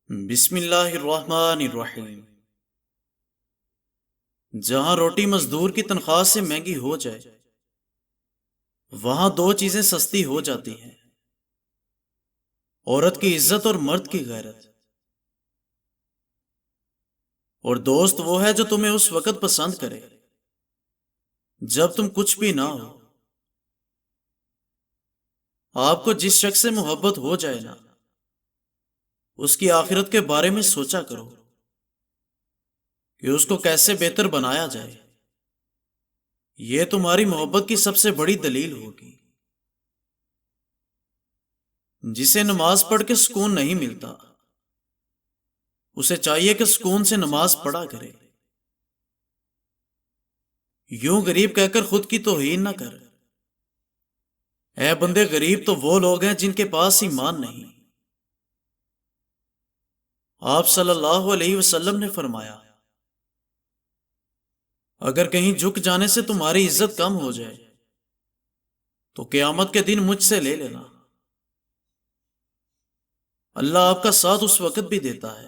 بسم اللہ الرحمن الرحیم۔ جہاں روٹی مزدور کی تنخواہ سے مہنگی ہو جائے، وہاں دو چیزیں سستی ہو جاتی ہیں: عورت کی عزت اور مرد کی غیرت۔ اور دوست وہ ہے جو تمہیں اس وقت پسند کرے جب تم کچھ بھی نہ ہو۔ آپ کو جس شخص سے محبت ہو جائے نا، اس کی آخرت کے بارے میں سوچا کرو کہ اس کو کیسے بہتر بنایا جائے۔ یہ تمہاری محبت کی سب سے بڑی دلیل ہوگی۔ جسے نماز پڑھ کے سکون نہیں ملتا، اسے چاہیے کہ سکون سے نماز پڑھا کرے۔ یوں غریب کہہ کر خود کی توہین نہ کر۔ اے بندے، غریب تو وہ لوگ ہیں جن کے پاس ایمان نہیں۔ آپ صلی اللہ علیہ وسلم نے فرمایا، اگر کہیں جھک جانے سے تمہاری عزت کم ہو جائے تو قیامت کے دن مجھ سے لے لینا۔ اللہ آپ کا ساتھ اس وقت بھی دیتا ہے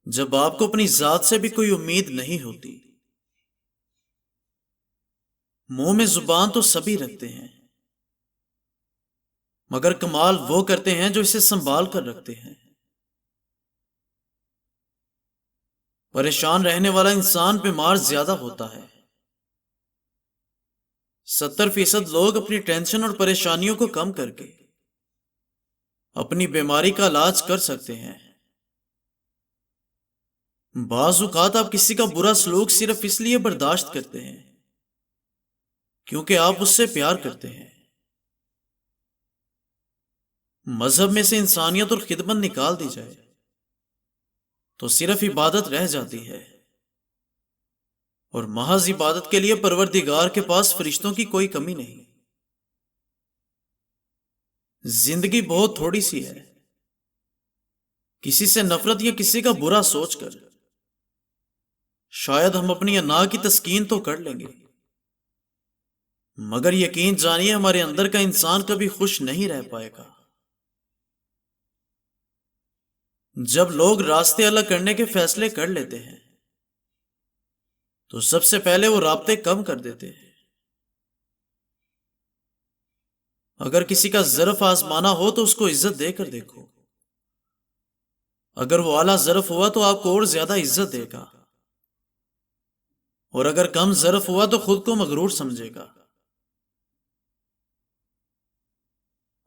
جب آپ کو اپنی ذات سے بھی کوئی امید نہیں ہوتی۔ منہ میں زبان تو سبھی رکھتے ہیں، مگر کمال وہ کرتے ہیں جو اسے سنبھال کر رکھتے ہیں۔ پریشان رہنے والا انسان بیمار زیادہ ہوتا ہے۔ 70% لوگ اپنی ٹینشن اور پریشانیوں کو کم کر کے اپنی بیماری کا علاج کر سکتے ہیں۔ بعض اوقات آپ کسی کا برا سلوک صرف اس لیے برداشت کرتے ہیں کیونکہ آپ اس سے پیار کرتے ہیں۔ مذہب میں سے انسانیت اور خدمت نکال دی جائے تو صرف عبادت رہ جاتی ہے، اور محض عبادت کے لیے پروردگار کے پاس فرشتوں کی کوئی کمی نہیں۔ زندگی بہت تھوڑی سی ہے، کسی سے نفرت یا کسی کا برا سوچ کر شاید ہم اپنی انا کی تسکین تو کر لیں گے، مگر یقین جانیے ہمارے اندر کا انسان کبھی خوش نہیں رہ پائے گا۔ جب لوگ راستے الگ کرنے کے فیصلے کر لیتے ہیں تو سب سے پہلے وہ رابطے کم کر دیتے ہیں۔ اگر کسی کا ظرف آزمانا ہو تو اس کو عزت دے کر دیکھو۔ اگر وہ اعلیٰ ظرف ہوا تو آپ کو اور زیادہ عزت دے گا، اور اگر کم ظرف ہوا تو خود کو مغرور سمجھے گا۔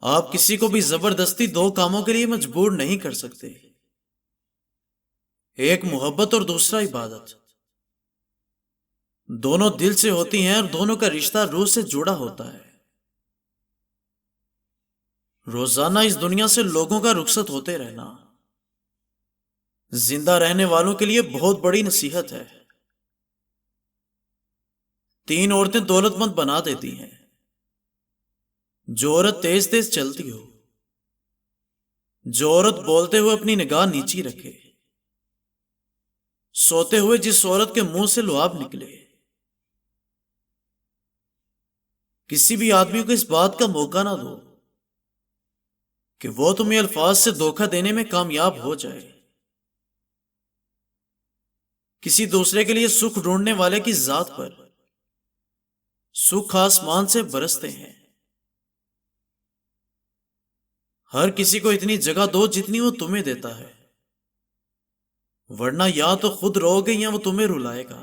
آپ کسی کو بھی زبردستی دو کاموں کے لیے مجبور نہیں کر سکتے، ایک محبت اور دوسرا عبادت۔ دونوں دل سے ہوتی ہیں اور دونوں کا رشتہ روح سے جڑا ہوتا ہے۔ روزانہ اس دنیا سے لوگوں کا رخصت ہوتے رہنا زندہ رہنے والوں کے لیے بہت بڑی نصیحت ہے۔ 3 عورتیں دولت مند بنا دیتی ہیں: جو عورت تیز تیز چلتی ہو، جو عورت بولتے ہوئے اپنی نگاہ نیچی رکھے، سوتے ہوئے جس عورت کے منہ سے لعاب نکلے۔ کسی بھی آدمی کو اس بات کا موقع نہ دو کہ وہ تمہیں الفاظ سے دھوکہ دینے میں کامیاب ہو جائے۔ کسی دوسرے کے لیے سکھ ڈھونڈنے والے کی ذات پر سکھ آسمان سے برستے ہیں۔ ہر کسی کو اتنی جگہ دو جتنی وہ تمہیں دیتا ہے، ورنہ یا تو خود رو گے یا وہ تمہیں رلائے گا۔